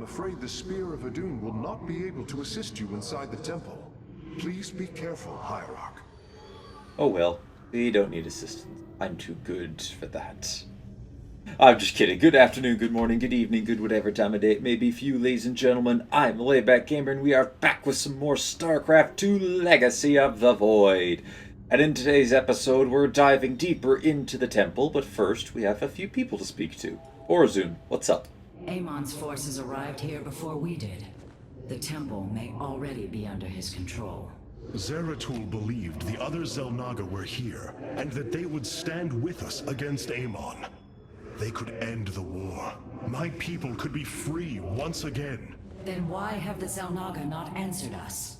I'm afraid the Spear of Adun will not be able to assist you inside the temple. Please be careful, Hierarch. Oh well, we don't need assistance. I'm too good for that. I'm just kidding. Good afternoon, good morning, good evening, good whatever time of day it may be for you, ladies and gentlemen. I'm the Layback Gamer, and we are back with some more StarCraft 2 Legacy of the Void. And in today's episode, we're diving deeper into the temple, but first, we have a few people to speak to. Orzun, what's up? Amon's forces arrived here before we did. The temple may already be under his control. Zeratul believed the other Xel'Naga were here, and that they would stand with us against Amon. They could end the war. My people could be free once again. Then why have the Xel'Naga not answered us?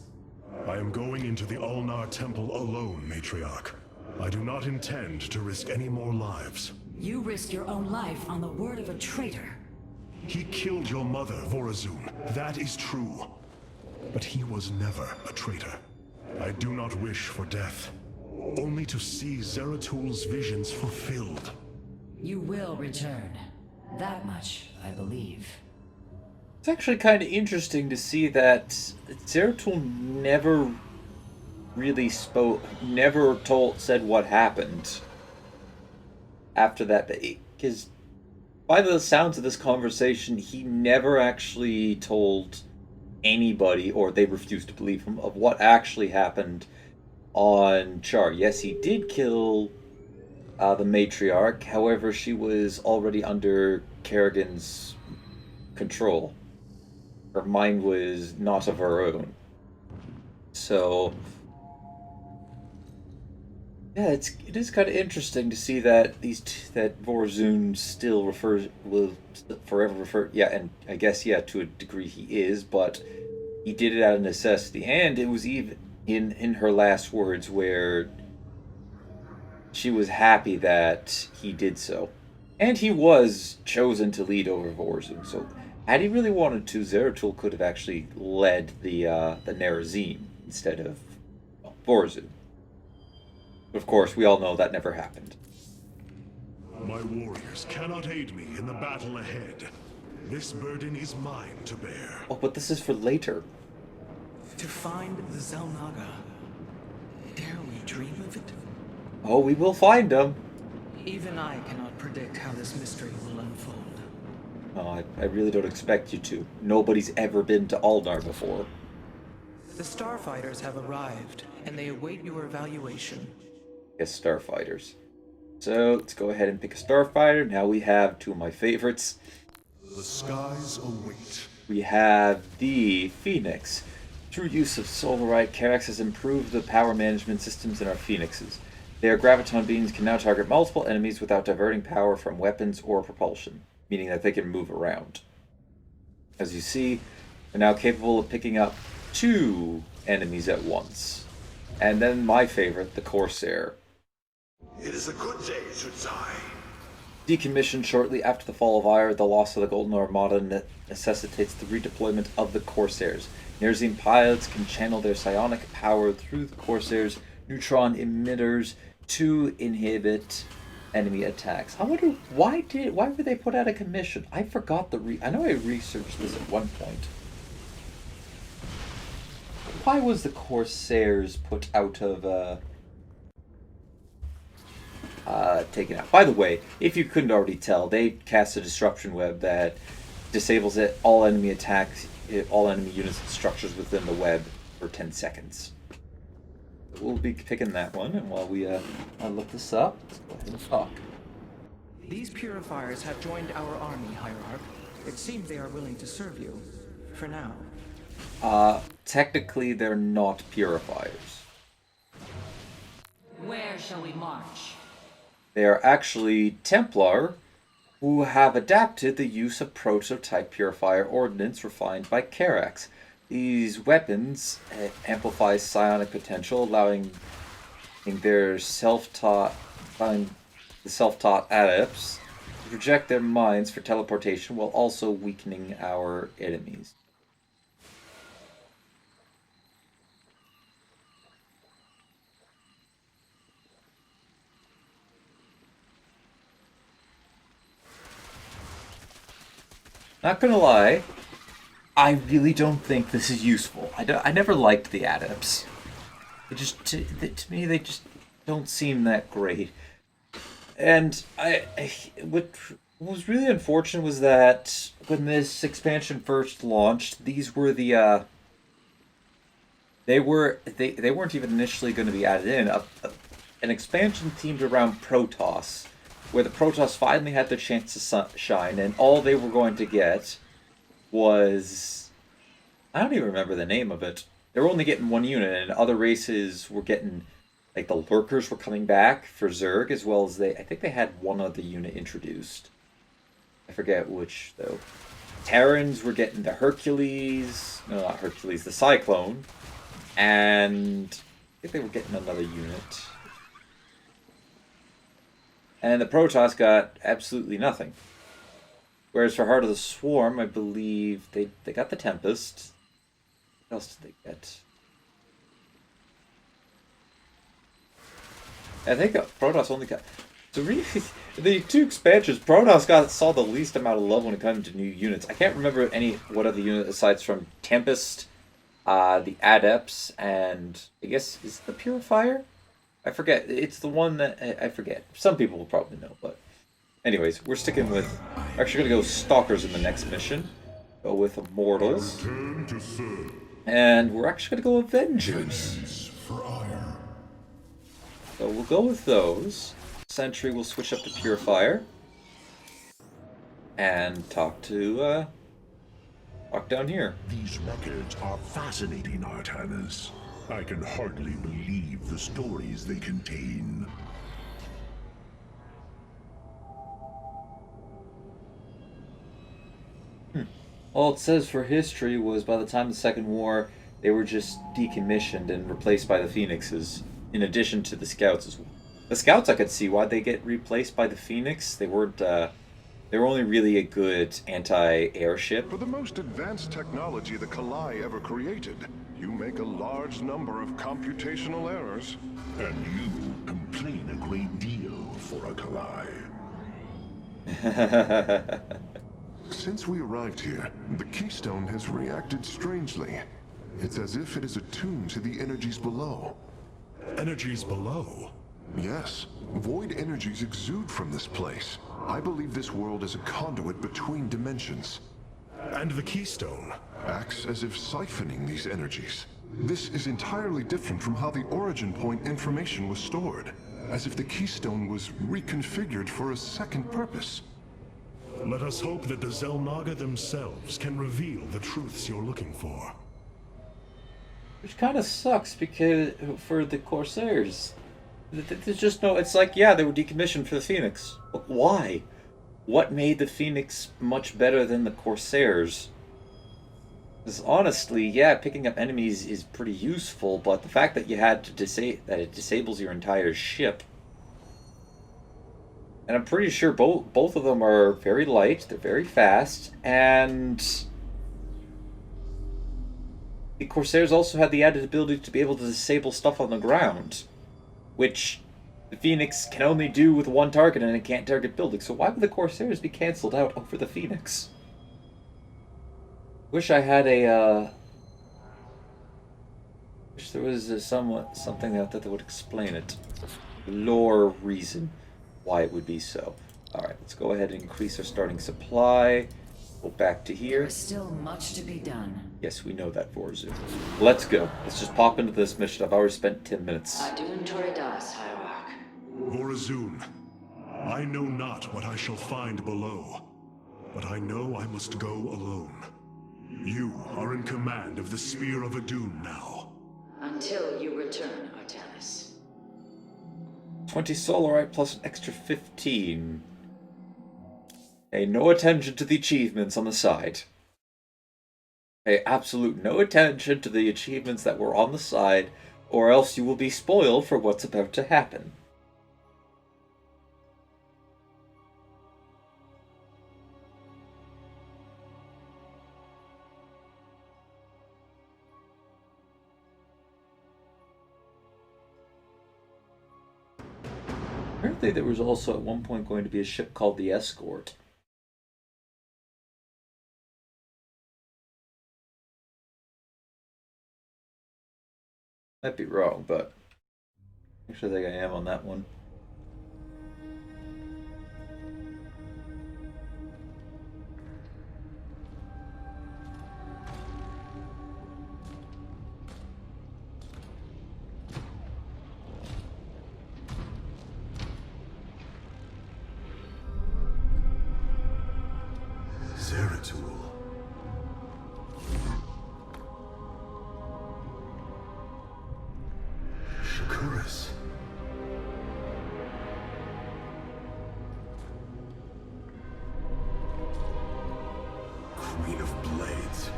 I am going into the Ulnar Temple alone, Matriarch. I do not intend to risk any more lives. You risk your own life on the word of a traitor. He killed your mother, Vorazun. That is true. But he was never a traitor. I do not wish for death. Only to see Zeratul's visions fulfilled. You will return. That much, I believe. It's actually kind of interesting to see that Zeratul never really said what happened after that, because by the sounds of this conversation, he never actually told anybody, or they refused to believe him, of what actually happened on Char. Yes, he did kill the matriarch, however, she was already under Kerrigan's control. Her mind was not of her own. So yeah, it is kind of interesting to see that that Vorazun still will forever refer, yeah, and I guess, yeah, to a degree he is, but he did it out of necessity, and it was even in her last words where she was happy that he did so. And he was chosen to lead over Vorazun, so had he really wanted to, Zeratul could have actually led the Nerazim instead of Vorazun. But of course, we all know that never happened. My warriors cannot aid me in the battle ahead. This burden is mine to bear. Oh, but this is for later. To find the Xel'Naga. Dare we dream of it? Oh, we will find them. Even I cannot predict how this mystery will unfold. Oh, I really don't expect you to. Nobody's ever been to Ulnar before. The starfighters have arrived, and they await your evaluation. Yes, starfighters. So, let's go ahead and pick a starfighter. Now we have two of my favorites. The skies await. We have the Phoenix. Through use of Solarite, Karax has improved the power management systems in our Phoenixes. Their graviton beams can now target multiple enemies without diverting power from weapons or propulsion, meaning that they can move around. As you see, they're now capable of picking up 2 enemies at once. And then my favorite, the Corsair. It is a good day, Sudzai. Decommissioned shortly after the fall of Ire, the loss of the Golden Armada necessitates the redeployment of the Corsairs. Nerazim pilots can channel their psionic power through the Corsairs' neutron emitters to inhibit enemy attacks. I wonder why were they put out of commission? I forgot I know I researched this at one point. Why was the Corsairs put out of taken out? By the way, if you couldn't already tell, they cast a disruption web that disables all enemy attacks, all enemy units and structures within the web for 10 seconds. We'll be picking that one, and while we look this up, let's go ahead and talk. These purifiers have joined our army, Hierarch. It seems they are willing to serve you. For now. Technically, they're not purifiers. Where shall we march? They are actually Templar, who have adapted the use of prototype purifier ordnance refined by Karax. These weapons amplify psionic potential, allowing the self-taught adepts to project their minds for teleportation while also weakening our enemies. Not gonna lie, I really don't think this is useful. I never liked the adepts. They just, to me, they just don't seem that great. And what was really unfortunate was that when this expansion first launched, these were the they weren't even initially going to be added in. An expansion themed around Protoss, where the Protoss finally had their chance to shine, and all they were going to get was, I don't even remember the name of it. They were only getting one unit, and other races were getting, like the Lurkers were coming back for Zerg, as well as I think they had one other unit introduced. I forget which, though. Terrans were getting the Hercules, no, not Hercules, the Cyclone, and I think they were getting another unit. And the Protoss got absolutely nothing. Whereas for Heart of the Swarm, I believe they got the Tempest. What else did they get? I think Protoss only got... So really, the two expansions, Protoss saw the least amount of love when it comes to new units. I can't remember what other unit aside from Tempest, the Adepts, and I guess is the Purifier? I forget. It's the one that I forget. Some people will probably know, but anyways, we're sticking with. We're actually gonna go Stalkers in the next mission. Go with Immortals, and we're actually gonna go Avengers. So we'll go with those. Sentry will switch up to Purifier, and talk down here. These records are fascinating, Artanis. I can hardly believe the stories they contain. All it says for history was by the time of the Second War, they were just decommissioned and replaced by the Phoenixes, in addition to the Scouts as well. The Scouts, I could see why they get replaced by the Phoenix. They weren't. They were only really a good anti-airship. For the most advanced technology the Kalai ever created, you make a large number of computational errors. And you complain a great deal for a Kalai. Since we arrived here, the Keystone has reacted strangely. It's as if it is attuned to the energies below. Energies below? Yes. Void energies exude from this place. I believe this world is a conduit between dimensions. And the Keystone? Acts as if siphoning these energies. This is entirely different from how the origin point information was stored. As if the Keystone was reconfigured for a second purpose. Let us hope that the Xel'Naga themselves can reveal the truths you're looking for. Which kind of sucks, because for the Corsairs, there's just no... It's like, yeah, they were decommissioned for the Phoenix. But why? What made the Phoenix much better than the Corsairs? Because honestly, yeah, picking up enemies is pretty useful, but the fact that you had to that it disables your entire ship... And I'm pretty sure both of them are very light, they're very fast, and... The Corsairs also had the added ability to be able to disable stuff on the ground, which the Phoenix can only do with one target, and it can't target buildings. So why would the Corsairs be cancelled out over the Phoenix? Wish I had wish there was something out there that would explain it. Lore reason why it would be so. Alright, let's go ahead and increase our starting supply. Go back to here. There's still much to be done. Yes, we know that, Vorzu. Let's go. Let's just pop into this mission. I've already spent 10 minutes. Adun Toridas, Hierarch. Vorazun, I know not what I shall find below, but I know I must go alone. You are in command of the Spear of Adun now. Until you return, Artanis. 20 Solarite plus an extra 15. Pay no attention to the achievements on the side. Pay absolute no attention to the achievements that were on the side, or else you will be spoiled for what's about to happen. Apparently there was also at one point going to be a ship called the Escort. Might be wrong, but actually I think I am on that one. Zeratul. Shakuris. Queen of Blades.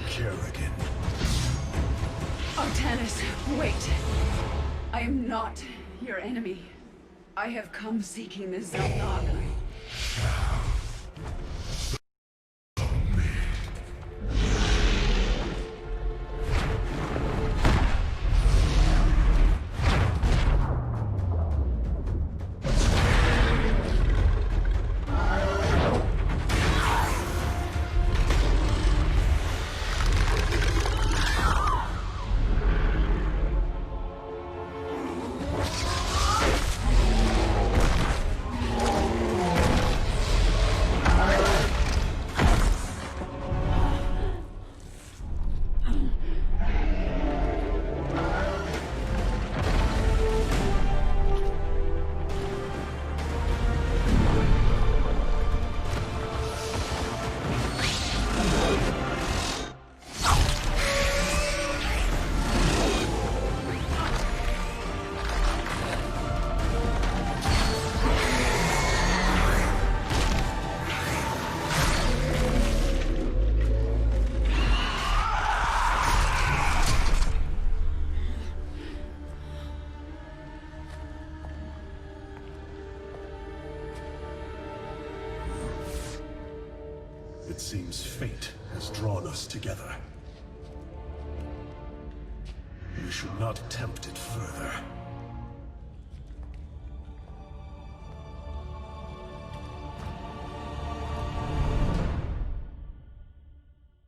Kerrigan. Artanis, wait. I am not your enemy. I have come seeking the Zelnog. It seems fate has drawn us together. We should not attempt it further.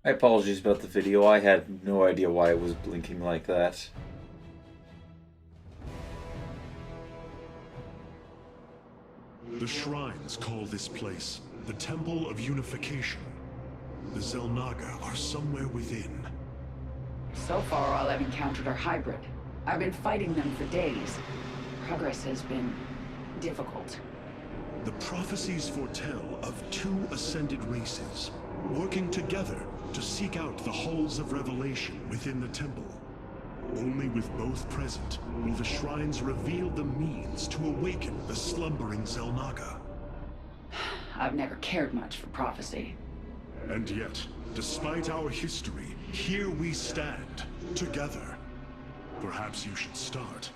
My apologies about the video. I had no idea why it was blinking like that. The shrines call this place the Temple of Unification. The Zelnaga are somewhere within. So far, all I've encountered are hybrid. I've been fighting them for days. Progress has been difficult. The prophecies foretell of two ascended races, working together to seek out the halls of revelation within the temple. Only with both present will the shrines reveal the means to awaken the slumbering Zelnaga. I've never cared much for prophecy. And yet, despite our history, here we stand, together. Perhaps you should start.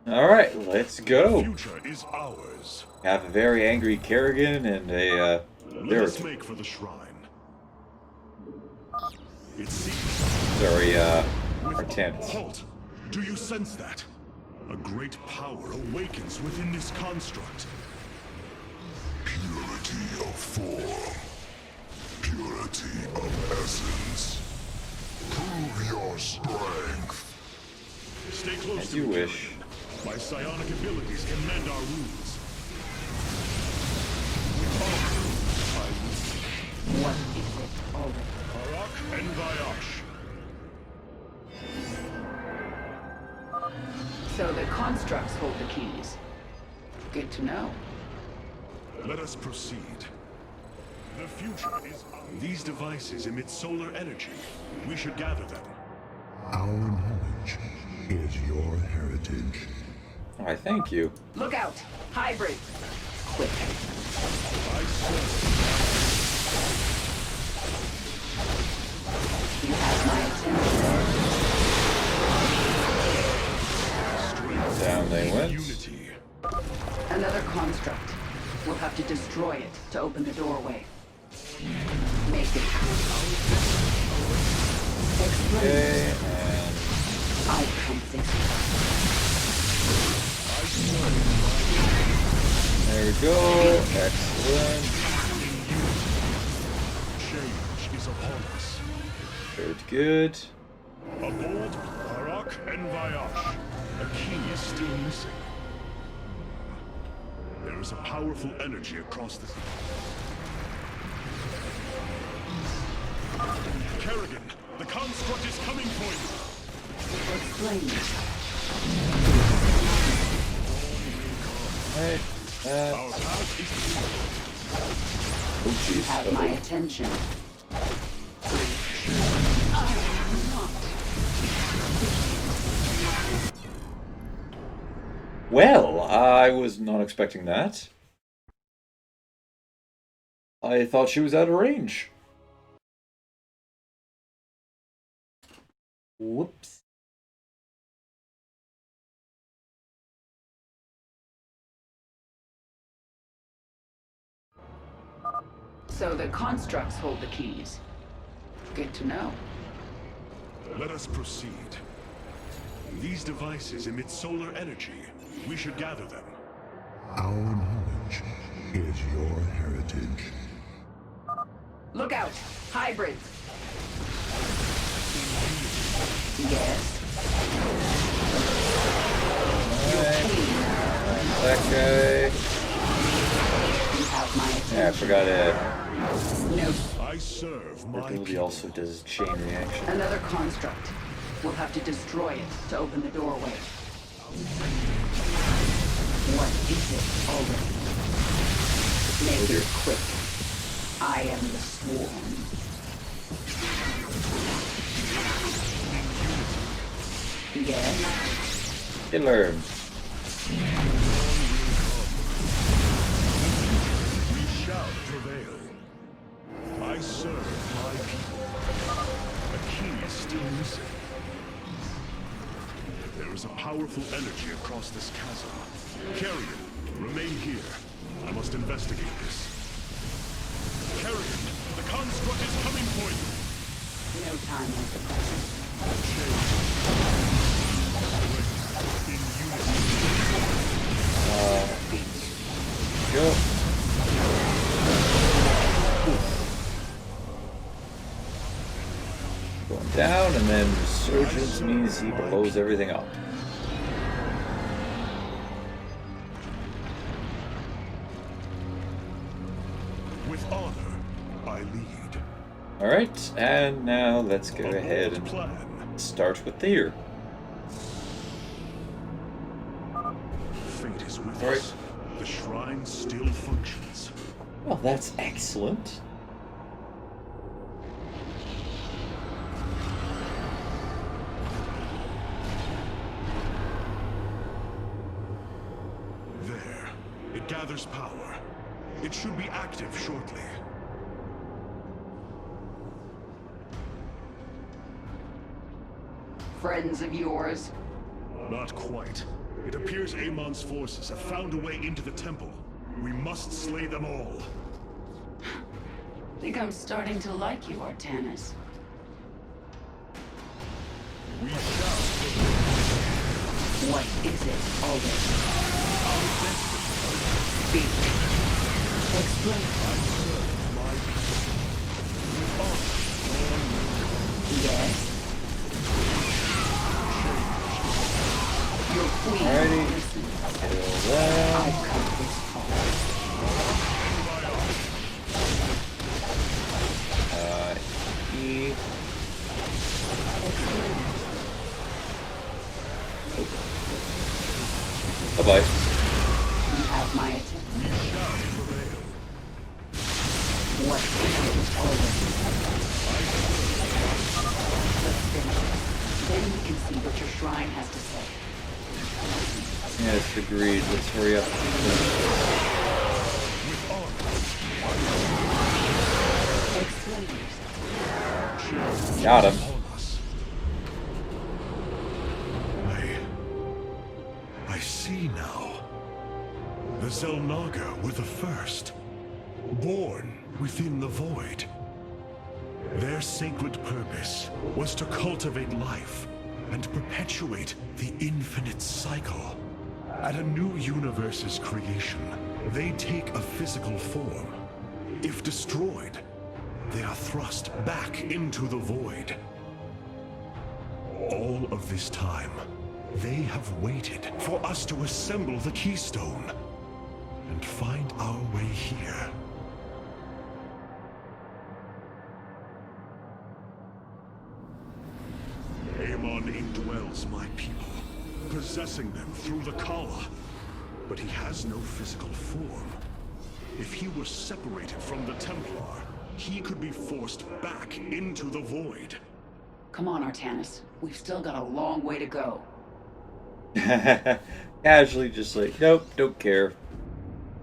Alright, let's The go. future is ours. Have a very angry Kerrigan and a, Let us make for the shrine. It seems... sorry, With Artanis. halt! Do you sense that? A great power awakens within this construct. Purity of form. Purity of essence. Prove your strength. Stay close As to you me, wish. Kerrigan. My psionic abilities can mend our wounds. What is it already? Arak and Vayash. So the constructs hold the keys. Good to know. Let us proceed. The future is ours. These devices emit solar energy. We should gather them. Our knowledge is your heritage. Why, thank you. Look out! Hybrid! Quick. I swear. You have my attention. Down they went. Unity. Another construct. We'll have to destroy it to open the doorway. Make it happen. Explain. Okay, and I come this there we go. Excellent. Change is upon us. Very good. Aboard Arak and Vayash. A key is still missing. There is a powerful energy across the... Kerrigan, the construct is coming for you. Explain. Alright. Our path is clear. Oh jeez. Have my attention. Well, I was not expecting that. I thought she was out of range. Whoops. So the constructs hold the keys. Good to know. Let us proceed. These devices emit solar energy. We should gather them. Our knowledge is your heritage. Look out! Hybrids! Yes. That guy. You have my attention. Yeah, I forgot it. No. I serve my Ability people. also does chain reaction. Another construct. We'll have to destroy it to open the doorway. What is it already? Make it quick. I am the swarm. Yes. Killer. We shall prevail. I serve my people. A key is still missing. There is a powerful energy across this chasm. Kerrigan, remain here. I must investigate this. Kerrigan, the construct is coming for you. No time like the present. In unity. Go. Going down, and then resurgence means he blows everything up. With honor, I lead. Alright, and now let's go A ahead bold and plan. start with Theer. Fate is with All right. us. The shrine still functions. Well, that's excellent. There. It gathers power. It should be active shortly. Friends of yours? Not quite. It appears Amon's forces have found a way into the temple. We must slay them all. Think I'm starting to like you, Artanis. We shall What is it already? Speak. Explain. Yes. Your queen. Alrighty. Listen. Kill that. I've come this far. E. Bye-bye. You have my attention. What is it already? Let's finish it. Then we can see what your shrine has to say. Yes, agreed. Let's hurry up. Explain yourself. Got him. I see now. The Zelnaga were the first. born within the void. Their sacred purpose was to cultivate life and perpetuate the infinite cycle. At a new universe's creation, they take a physical form. If destroyed, they are thrust back into the void. All of this time, they have waited for us to assemble the keystone and find our way here. Amon indwells my people, possessing them through the Kala. But he has no physical form. If he were separated from the Templar, he could be forced back into the void. Come on, Artanis. We've still got a long way to go. Casually just like, nope, don't care.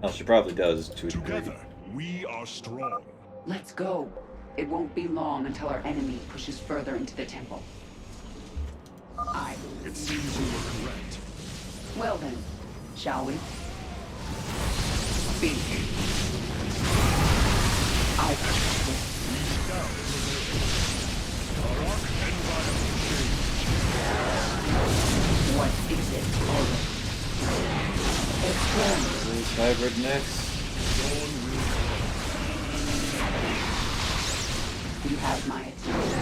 Well, she probably does to a degree. Together, we are strong. Let's go. It won't be long until our enemy pushes further into the temple. It seems you were correct. Well then, shall we? Speak. I What is it? Explain. Where's hybrid next? You have my attention.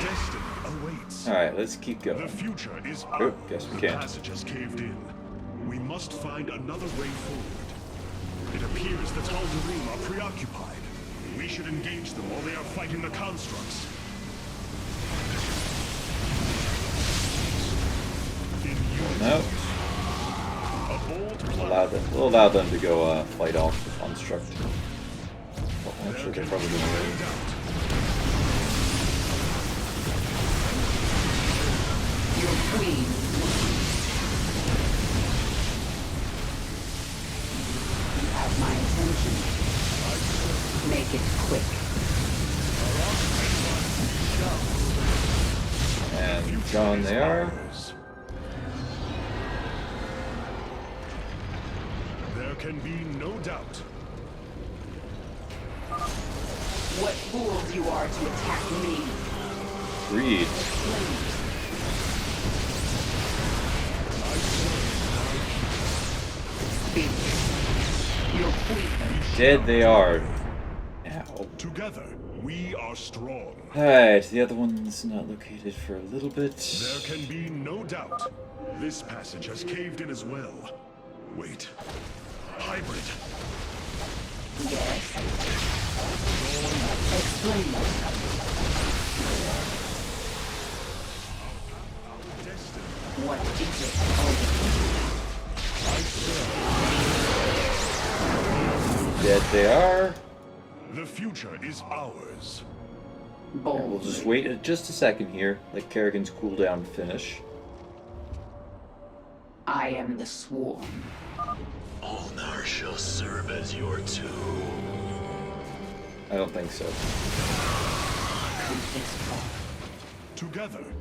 Destiny awaits. Alright, let's keep The going. future is Oh, ours. guess we The can't. passage has caved in. We must find another way forward. It appears the Tal'Darim are preoccupied. We should engage them while they are fighting the constructs. In unity, No, a bold plan. we'll allow them to go fight off the construct. Well, actually, they're probably going to Your queen. You have my attention. Make it quick. And gone they are. There can be no doubt. What fools you are to attack me. Greed. Speak. Your queen. Dead they are. Ow. Together, we are strong. Alright, the other one's not located for a little bit. There can be no doubt. This passage has caved in as well. Wait. Hybrid. Yes. Explain. Destiny. What is it? Dead they are. The future is ours. Bold. We'll just wait just a second here. Let Kerrigan's cooldown finish. I am the swarm. Ulnar shall serve as your tomb. I don't think so. Come this far. Together, we are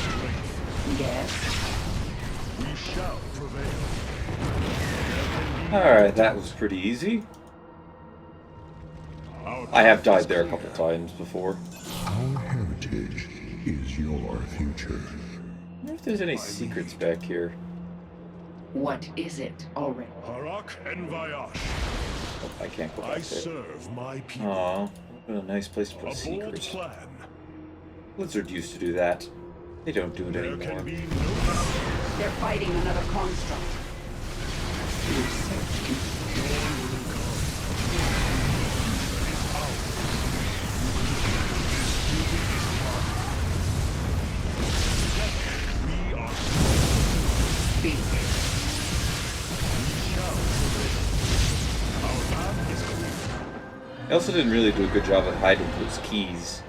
strength. Yes. We shall prevail. Alright, that was pretty easy. I have died there a couple times before. Our heritage is your future. I wonder if there's any secrets back here. What is it already? Harak and Vayash. Oh, I can't go I back there. serve my people. Aw, what a nice place to put a A bold secret. plan. Blizzard used to do that. They don't do it There anymore. can be no doubt. They're fighting another construct. We are Speak. our path is clear. They also didn't really do a good job of hiding those keys.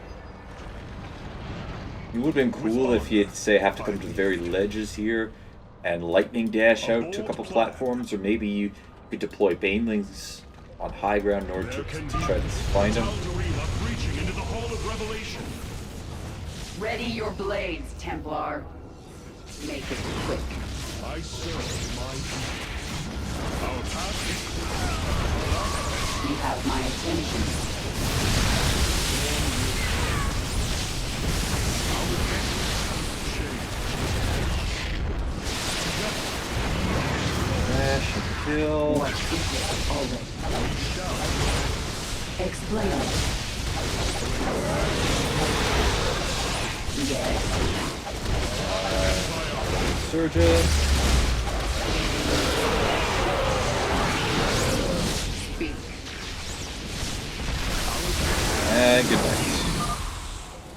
It would have been cool if you'd say have to come to the very ledges here and lightning dash out to a couple platforms, or maybe you could deploy banelings on high ground in order to try to find them. Tal'Darim are breaching into the Hall of Revelation. Ready your blades, Templar. Make it quick. I serve my people. Our You have my attention. Smash and kill. What is it already? Explain it. Yes. Surgeon. Speak. And good night.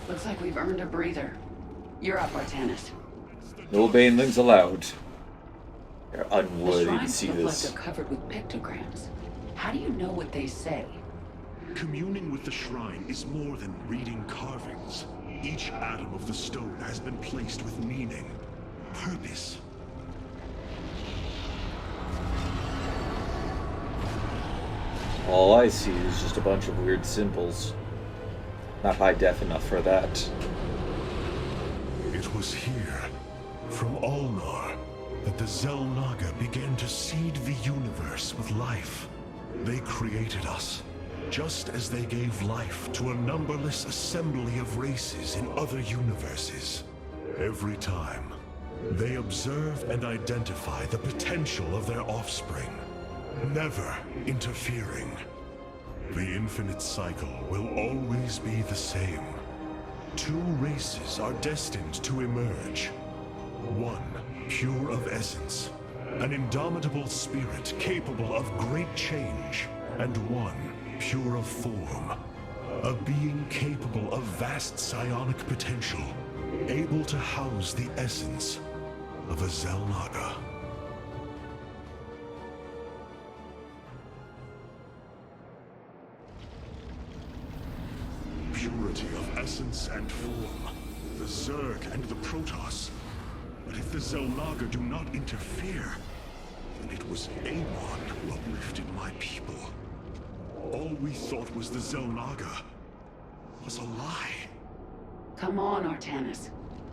Looks like we've earned a breather. You're up, Artanis. No banelings allowed. They're The unworthy to shrines see look this. like they're covered with pictograms. How do you know what they say? Communing with the shrine is more than reading carvings. Each atom of the stone has been placed with meaning, purpose. All I see is just a bunch of weird symbols. Not high def enough for that. It was here, from Ulnar, that the Xel'Naga began to seed the universe with life. They created us, just as they gave life to a numberless assembly of races in other universes. Every time, they observe and identify the potential of their offspring, never interfering. The infinite cycle will always be the same. Two races are destined to emerge. One, pure of essence, an indomitable spirit capable of great change, and one, pure of form, a being capable of vast psionic potential, able to house the essence of a Xel'Naga. Purity of essence and form, the Zerg and the Protoss. But if the Xel'Naga do not interfere, then it was Amon who uplifted my people. All we thought was the Xel'Naga was a lie. Come on, Artanis.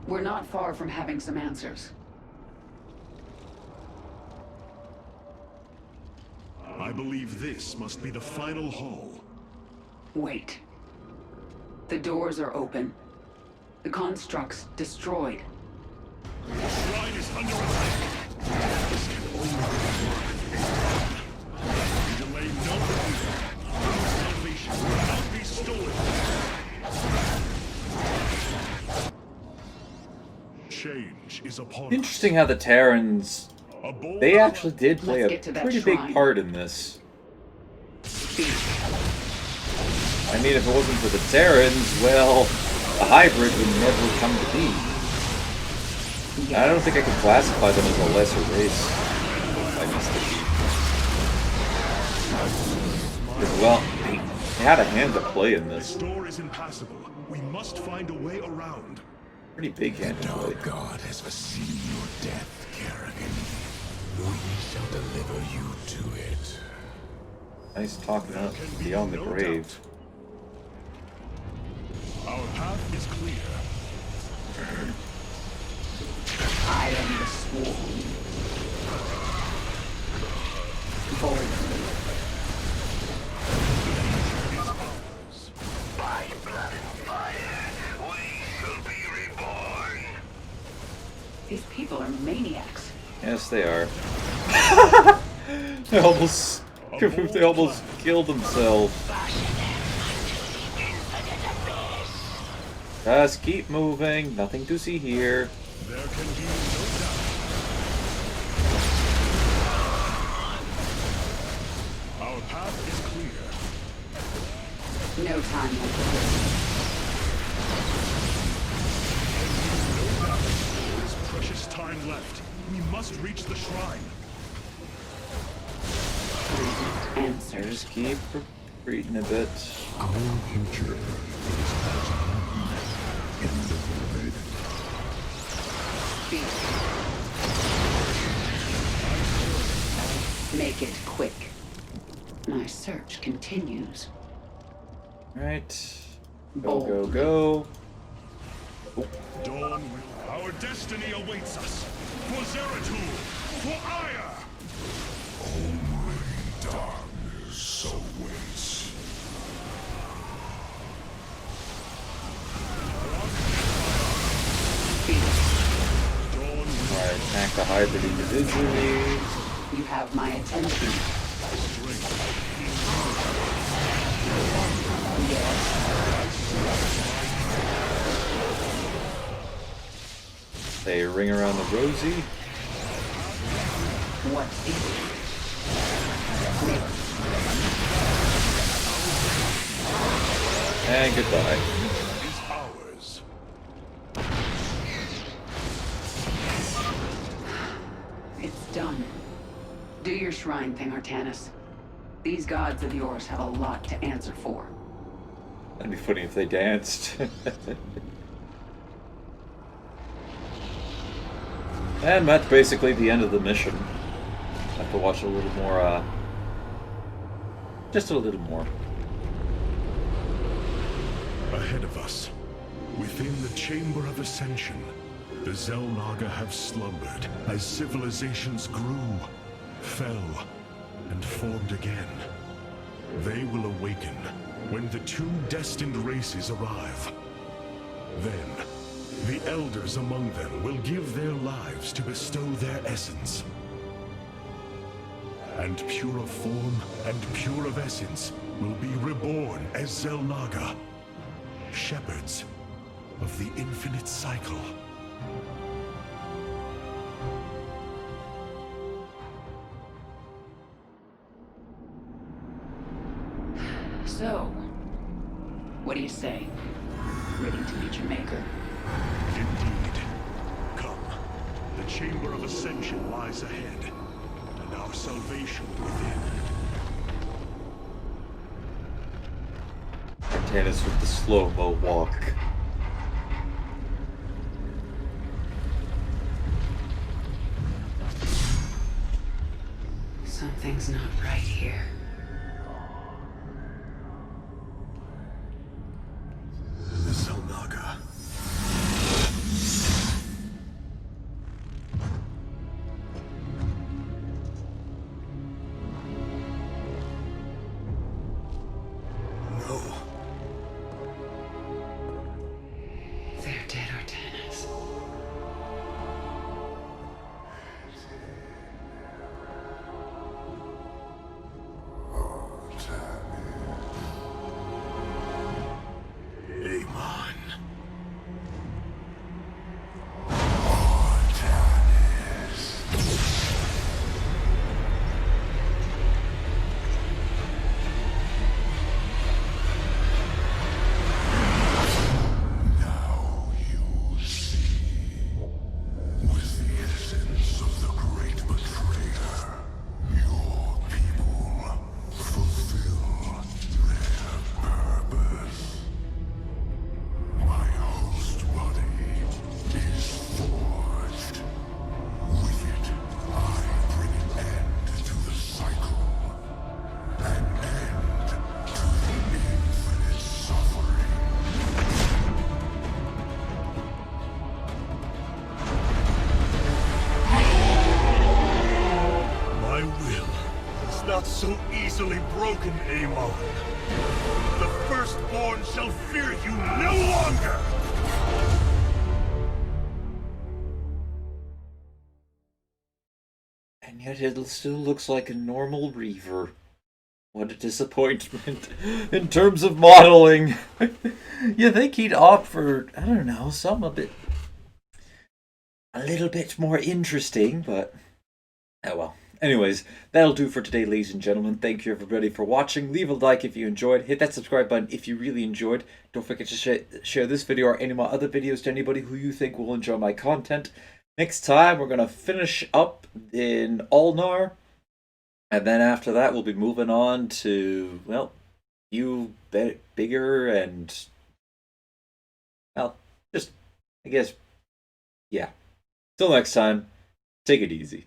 We're not far from having some answers. I believe this must be the final hall. Wait. The doors are open. The construct's destroyed. The shrine is under attack. This can only be we delay no longer. Salvation will not be stolen. Change is upon Interesting how the Terrans, us. they actually did play Let's a get to that pretty big shrine. part in this. Speak. I mean, if it wasn't for the Terrans, well, the hybrid would never come to be. I don't think I could classify them as a lesser race. I missed it. Because, well, they had a hand to play in This this. door is impassable. We must find a way around. Pretty big hand to play. God has foreseen your death, Kerrigan. We shall deliver you to it. Nice talking up beyond the grave. Our path is clear. I am the Swarm. Bold. By blood and fire, we shall be reborn. These people are maniacs. Yes, they are. They almost killed themselves. Just keep moving. Nothing to see here. There can be no doubt. Our path is clear. No time like this. There is precious time left. We must reach the shrine. Answers. Just keep reading a bit. Our future is in the void. Speak. Make it quick. My search continues. Right. Go, go, go. Dawn will. Our destiny awaits us. For Zeratul! For Aya! Onward hybrid individually. You have my attention. Yes. They ring around the rosy. What is it? And goodbye. Is ours. It's done. Do your shrine thing, Artanis. These gods of yours have a lot to answer for. That'd be funny if they danced. And that's basically the end of the mission. I have to watch a little more, just a little more. Ahead of us, within the Chamber of Ascension, the Xel'Naga have slumbered as civilizations grew, fell, and formed again. They will awaken when the two destined races arrive. Then, the elders among them will give their lives to bestow their essence. And pure of form and pure of essence will be reborn as Xel'Naga, shepherds of the infinite cycle. So, what do you say? Ready to meet your maker? Indeed. Come. The Chamber of Ascension lies ahead, and our salvation within. Artanis with the slow-mo walk. Something's not right here. The Xel'Naga. No. They're dead, Artanis. Amon. Now you see. With the essence of the great betrayer, your people fulfill their purpose. My host body is forged. With it, I bring an end to the cycle. An end to the infinite suffering. My will is not so easily broken, Amon. The Firstborn shall fear you no longer! And yet it still looks like a normal Reaver. What a disappointment in terms of modeling. You think he'd opt for, I don't know, a little bit more interesting, but oh well. Anyways, that'll do for today, ladies and gentlemen. Thank you everybody for watching. Leave a like if you enjoyed. Hit that subscribe button if you really enjoyed. Don't forget to share this video or any of my other videos to anybody who you think will enjoy my content. Next time, we're going to finish up in Ulnar. And then after that, we'll be moving on to, well, bigger and, well, just, I guess, yeah. Till next time, take it easy.